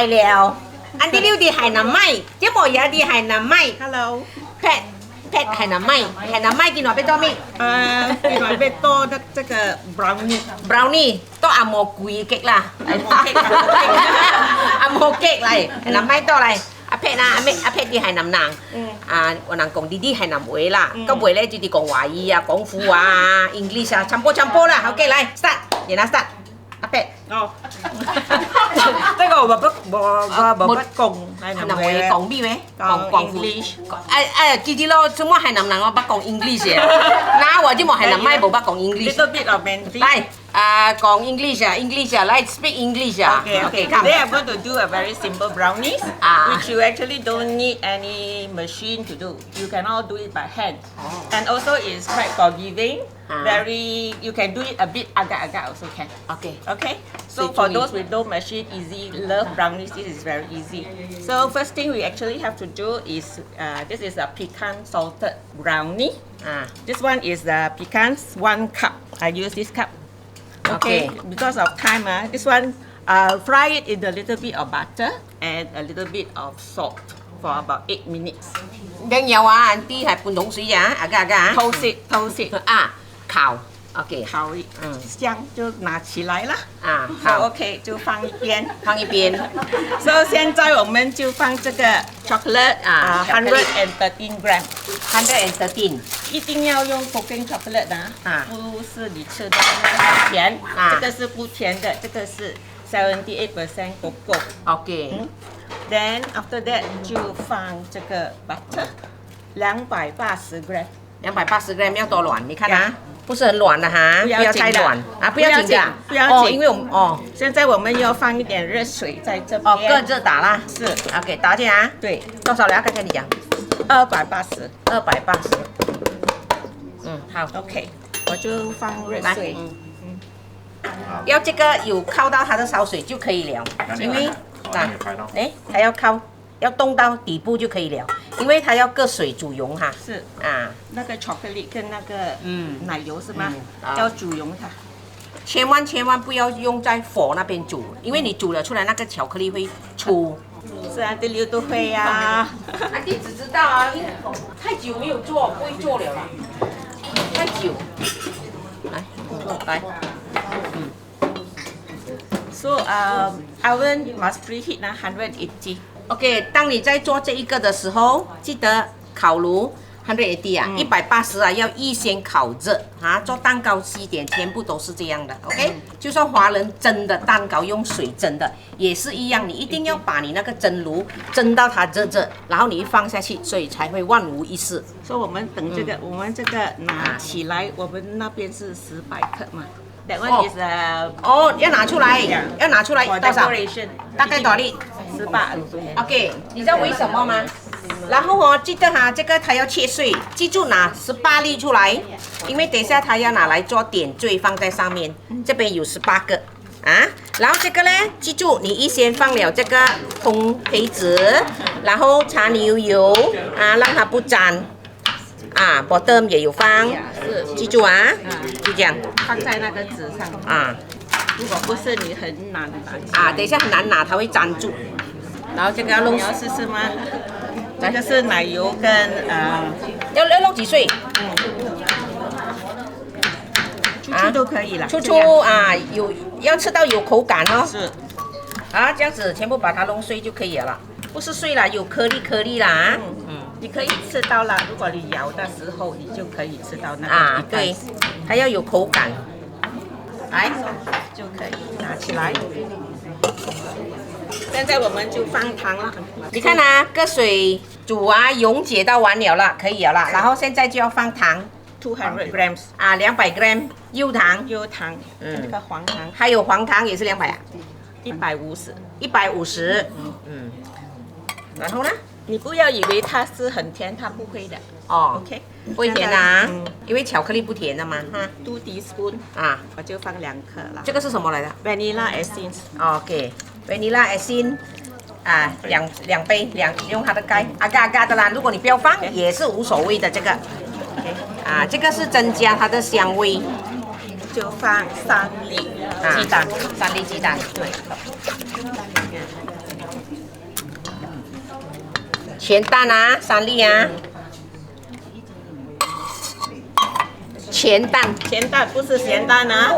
来了，อันที่溜啲係南米，即冇嘢啲係南米。 Hello。 pet 係南米，係南米見落俾多咩？另外被多的这个 brownie。 brownie 多阿莫貴激啦，阿莫激嚟，南米多嚟。阿 pet 啦，阿 pet 啲係南南，我能講啲啲係南會啦，咁會咧就啲講華語啊、廣府話啊、English 啊，champo 啦，OK 嚟 start，然後 start，阿 pet。哦，这个我不講係南會講咩咩？講廣府。 English。知咯，做乜係南南我不講 English 嘅，嗱我啲冇係南咪冇不講 English。 Little bit of Mandarin。 嚟講 English 啊，嚟 speak English 啊。Okay. Today I'm going to do a very simple brownies, which you actually don't need any machine to do. You can all do it by hand, and also it's quite forgiving. Very, you can do it a bit agak-agak also can. OK。 Okay. So for those with no machine, easy love brownies. This is very easy. So first thing we actually have to do is this is a pecan salted brownie. This one is the pecans 1 cup. I use this cup. Okay. Because of time, this one fry it in a little bit of butter and a little bit of salt for about 8 minutes. 另有啊，啲係半桶水啊，agak-agak。 Toast it. 烤。OK。烤一香就拿起来了。好。 So OK 就放一边。放一边。 So 现在我们就放这个 chocolate 113 gram。 113。 一定要用 coconut chocolate 不是你吃的那个甜，这个是不甜的，这个是78% cocoa。 OK。 Then after that 就放这个 butter 280 gram。 280 gram 要多軟？你看啊，不是很軟的哈，不要太軟啊，不要緊的，不要緊，因為我們現在我們要放一點熱水在這邊。各自打啦。是 OK， 打進啊。對。多少了？剛才你講。 280。 280。好。 OK， 我就放熱水。要這個有靠到它的燒水就可以了，因為它要靠。 要凍到底部就可以了，因為它要隔水煮溶哈。是那個巧克力跟那個奶油是嗎？要煮溶它。千萬不要用在火那邊煮，因為你煮了出來那個巧克力會粗。是啊，這裡都會呀。安迪只知道啊，太久沒有做，不會做了啦。太久。來。So oven must preheat 180。 OK， 當你在做這一個的時候，記得烤爐180啊，180啊，要預先烤熱啊。做蛋糕西點全部都是這樣的 ，OK。就算華人蒸的蛋糕用水蒸的也是一樣，你一定要把你那個蒸爐蒸到它熱，然後你一放下去，所以才會萬無一失。所以我們等這個，我們這個拿起來，我們那邊是100克嘛。 That one is 要拿出來，要拿出來多少？大概多少粒？18。OK， 你知道為什麼嗎？然後記得哈，這個它要切碎，記住拿18粒出來，因為等一下它要拿來做點綴放在上面，這邊有18個啊。然後這個呢，記住你一先放了這個紅胚子，然後擦牛油啊，讓它不粘。 bottom 也有放，記住啊，就這樣放在那個紙上如果不是你很難拿等一下很難拿，它會粘住。然後這個要弄，你要試試嗎？這個是奶油跟要弄幾碎？粗都可以啦。粗有要吃到有口感哦。是。這樣子全部把它弄碎就可以了，不是碎了，有顆粒啦。你可以吃到啦，如果你咬的時候，你就可以吃到那個對，它要有口感，來就可以拿起來。現在我們就放糖了。你看啊，個水煮溶解到完了啦，可以了啦。然後現在就要放糖，200 grams 200 gram 柚糖，那個黃糖，還有黃糖也是200啊，150，然後呢？ 你不要以為它是很甜，它不會的。OK， 不會甜啊，因為巧克力不甜的嘛。2 teaspoon 我就放2克了。這個是什麼來的 ？Vanilla essence。OK，Vanilla essence 兩杯，用它的蓋，agak的啦。如果你不要放也是無所謂的。這個這個是增加它的香味。就放3粒雞蛋，對。咸蛋啊，3粒啊。咸蛋，咸蛋不是咸蛋啊。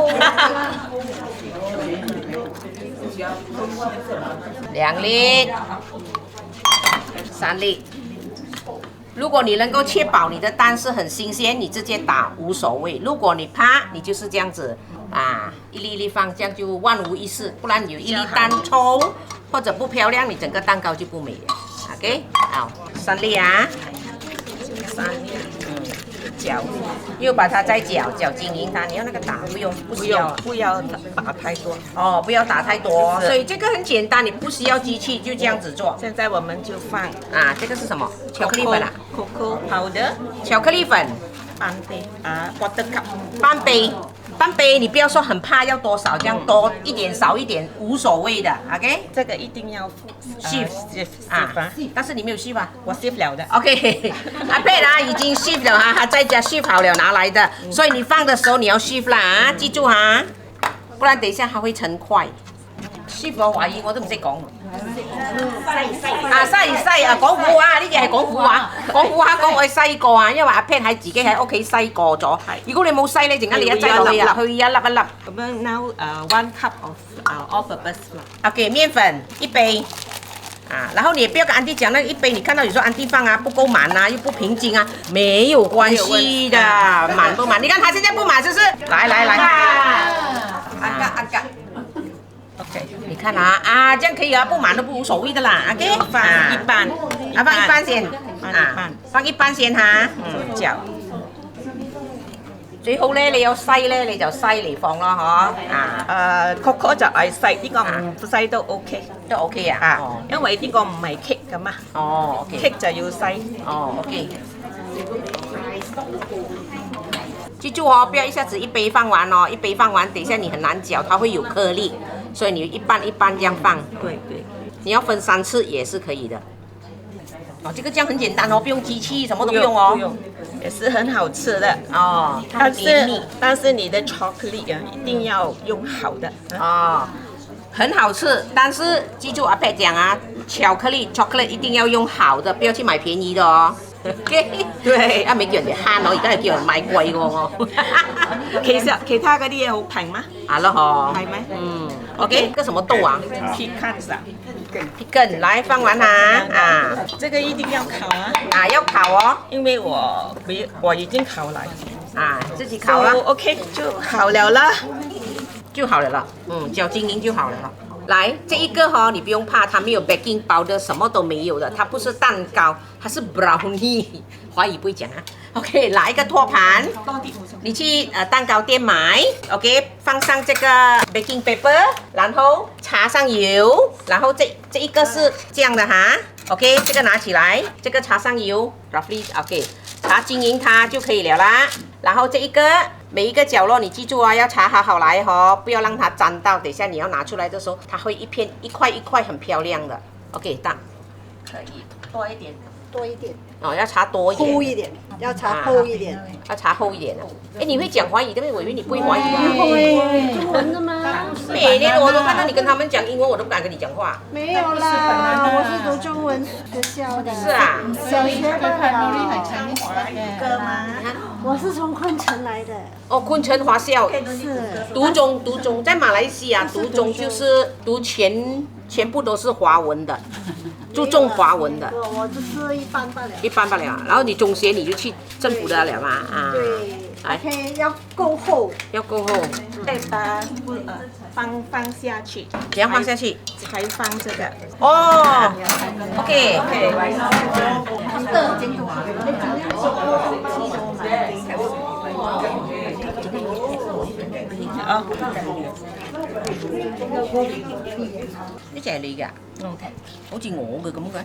2粒，3粒。如果你能够确保你的蛋是很新鲜，你直接打无所谓。如果你怕，你就是这样子啊，一粒一粒放，这样就万无一失。不然有一粒蛋抽或者不漂亮，你整个蛋糕就不美了。OK， 好，3粒啊，3粒，搅，又把它再搅均匀它。你要那个打，不需要，不要打太多。哦，不要打太多。所以这个很简单，你不需要机器，就这样子做。现在我们就放啊，这个是什么？巧克力粉啊 ，cocoa powder， 巧克力粉，半杯啊 ，quarter cup， 半杯，你不要说很怕要多少，这样多一点少一点无所谓的 ，OK？ 这个一定要shift 啊，但是你没有 shift 啊，我 shift 了的。OK， 阿佩啊已经 shift 了哈，他在家 shift 好了拿来的，所以你放的时候你要 shift 啦啊，记住哈，不然等一下它会成块。shift 我懷疑我都唔識講。西啊，講古話，呢啲係講古話，講古話講我西過啊，因為阿 Pat 喺自己喺屋企西過咗。如果你冇西咧，陣間你一擠落去啊，去一粒一粒。咁樣 now 1 cup of all-purpose flour。OK， 面粉1杯。啊，然后你也不要跟安迪讲那一杯，你看到有时候安迪放啊不够满啊，又不平均啊，没有关系的，满不满？你看他现在不满，是不是？来，安嘎。OK， 你看啊，这样可以啊，不满都不无所谓的啦。OK， 放一半，放一半先，放一半先哈，搅。最好咧，你有篩咧，你就篩嚟放咯，嗬。cocoa 就係細，呢個唔細都 OK， 都 OK 啊。因為呢個唔係 cake 㗎嘛。哦 ，OK。cake 就要細。哦 ，OK。記住哦，不要一下子一杯放完哦，一杯放完，等一下你很難攪，它會有顆粒，所以你一半一半這樣放。對。你要分3次也是可以的。哦，这个酱很简单哦，不用机器，什么都不用哦。不用，也是很好吃的哦。但是你的巧克力啊，一定要用好的哦，很好吃。但是记住阿佩讲啊，巧克力 chocolate 一定要用好的，不要去买便宜的哦。對，啊咪叫人哋慳我，而家係叫人買貴喎我。其實其他嗰啲嘢好平嗎？係咯嗬。係咩？OK，個什麼豆啊 ？Pecans 啊。Pecan，來放完它啊。這個一定要烤啊。啊，要烤哦。因為我已經烤來。啊，自己烤啦。OK， 就好了啦。就好了啦。搅均匀就好了。来，这一个哈，你不用怕，它没有 baking powder， 什么都没有的，它不是蛋糕，它是 brownie。华语不会讲啊。OK， 拿一个托盘，你去蛋糕店买 ，OK， 放上这个 baking paper， 然后擦上油，然后这一个是这样的哈 ，OK， 这个拿起来，这个擦上油 ，roughly OK， 擦均匀它就可以了啦。然后这一个。每一个角落你记住啊，要擦好来哦，不要让它沾到。等一下你要拿出来的时候，它会一块一块很漂亮的。OK， 大，可以多一点。哦，要擦多一点。厚一点，要擦厚一点。要擦厚一点啊！哎，你会讲华语对不对？我以为你不会华语啊。会中文的吗？每年我都看到你跟他们讲英文，我都不敢跟你讲话。没有啦，我是读中文学校的。是啊。小学的啦。哥吗？我是从昆城来的。哦，昆城华校。是。读中在马来西亚读中就是读全部都是华文的，注重华文的。我就是一般罢了。一般罢了，然后你中学你就去政府的了嘛啊。对。OK， 要够厚。要够厚。再把放下去。怎样放下去？才放这个。哦。OK。呢隻係你㗎？好似我嘅咁嘅。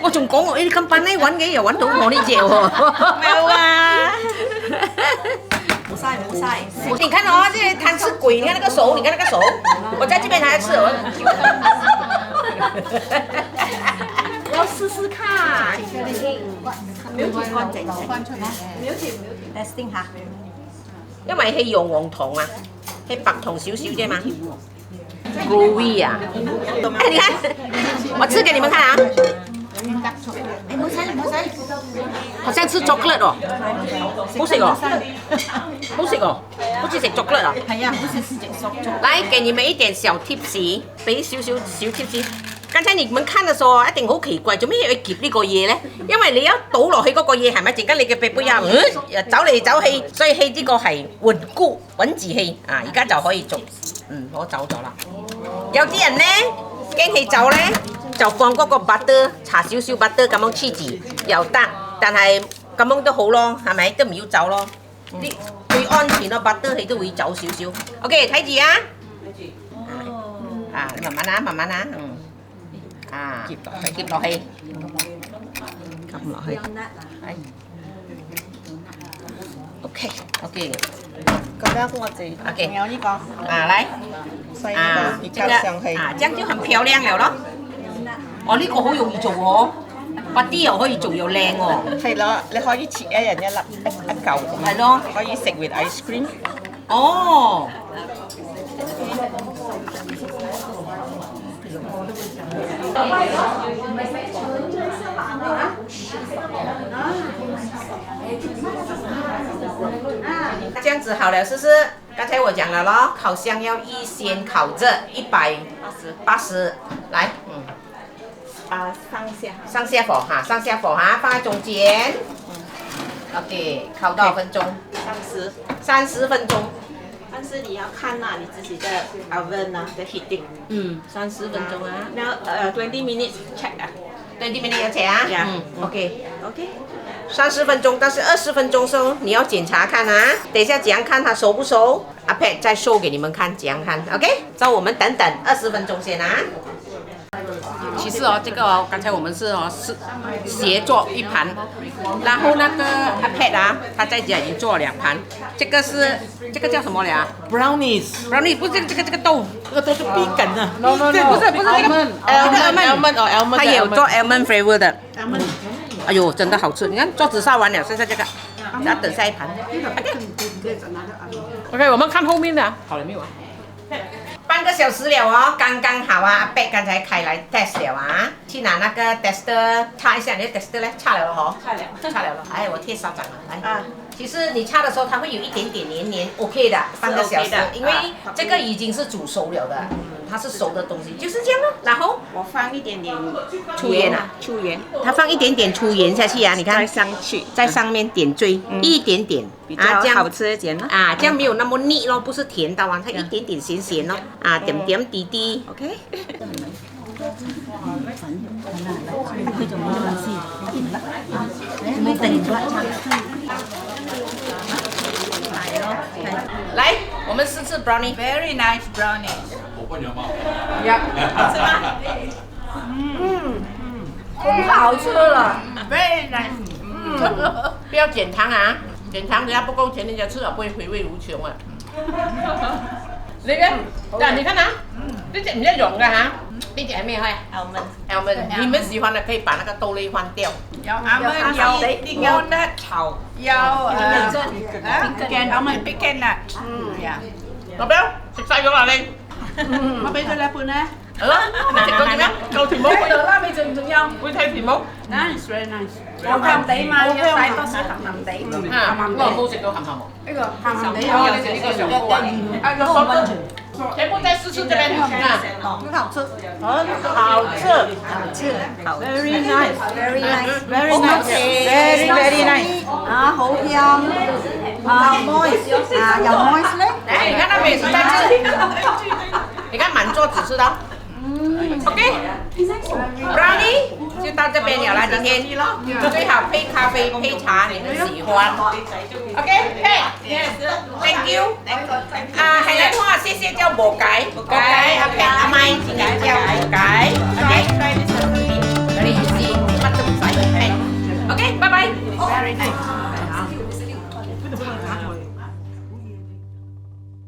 我仲講我呢咁笨咧揾嘅，又揾到我呢隻喎。冇啊！不晒。你看哦，這些貪吃鬼，你看那個手，我在這邊還要吃。要試試看。苗條乾淨。苗條 testing 下。因為係用黃糖啊，係白糖少少啫嘛。groovy 啊！哎，你看，我吃给你们看啊。好像吃 chocolate 哦，好食哦，好食哦，好似食 chocolate 啊。係啊，好似食熟咗。来，给你们一点小 tips，俾少tips。剛才你們看嘅時候一定好奇怪，做咩要夾呢個嘢咧？因為你一倒落去嗰個嘢係咪？陣間你嘅鼻杯啊，走嚟走去，所以呢個係穩固穩字器啊！而家就可以做，攞走咗啦。有啲人咧驚氣走咧，就放嗰個 butter， 搽少少 butter 咁樣黐住又得，但係咁樣都好咯，係咪？都唔要走咯。啲最安全咯，butter 佢都會走少少。OK， 睇住啊！啊，慢慢啊，慢慢啊，啊，夾落去，撳落去，係 ，OK， 咁樣我哋 OK 仲有呢個啊，來，細啊，個這個加上去，啊，這樣就很漂亮了咯。哦，呢個好容易做喎，白啲又可以做又靚喎。係咯，你可以切一人一粒一嚿咁樣，係咯，可以食 with ice cream。哦。这样子好了，试试。刚才我讲了咯，烤箱要预先烤着180，来，上下火哈，上下火哈，放在中间。OK， 烤多少分钟？30分钟。但是你要看呐、你自己的 oven 啊的 heating。 30分钟啊。那20 minutes check 啊。20 minutes 要check 啊。Yeah. OK。 OK。 30分钟，但是20分钟的时候你要检查看啊，等一下怎样看它熟不熟？阿 Pat 再 show 给你们看怎样看 ，OK？ 叫我们等20分钟先啊。其实哦，这个哦，刚才我们是哦是协做一盘，然后那个阿 Pat 啊，他在家已经做了2盘，这个叫什么了 brownies， ？Brownie 不是这个豆，这个都是必梗的。不是这个 almond 哦 almond， 它也有做 almond flavor 的。哎呦，真的好吃！你看桌子烧完了，剩下这个，然后等下一盘。OK， 我们看后面的，好了没有啊？半个小时了哦，刚刚好啊！阿伯刚才开来 test 了啊，去拿那个 tester 擦一下，你的 tester 呢？擦了哦，擦了。哎，我贴沙掌了，来。啊。其实你擦的时候，它会有一点点黏 ，OK 的，半个小时，因为这个已经是煮熟了的，它是熟的东西，就是这样咯。然后我放一点点粗盐啊，粗盐，它放一点点粗盐下去啊，你看再上去，在上面点缀一点点，比较好吃一点咯。啊，这样没有那么腻咯，不是甜的啊，它一点点咸咯，啊，点点滴滴 ，OK。来，我们试试 brownie。Very nice brownie。好吃吗？很好吃了。Very nice。不要减糖啊，减糖人家不够甜，人家吃了不会回味无穷啊。你看，但你看啊，呢隻唔一樣㗎嚇，呢隻係咩開 ？almond， 你們喜歡的可以把那個豆類換掉。有 almond， 有 walnut， 有almond pecan nut， 老表食晒咗啦你。我俾佢兩半咧。係咯，你食到點樣？夠甜冇？得啦，你仲有會睇甜冇？ ？Nice very nice。鹹鹹地嘛，要帶多少鹹鹹地。啊，我冇食到鹹鹹喎。呢個鹹鹹地有你食呢個小鍋啊？啊個手指。全部再試試這邊啊！很好吃，好吃。 very nice，very nice，very Very nice。啊，好香，啊 moist， 啊有 moist 咧。來，你看那美食在這，你看滿桌子吃的。OK，brownie 就到這邊了啦，今天最好配咖啡配茶，你們喜歡。OK，Thank you。啊，係啦，我謝謝叫無解，阿 Pat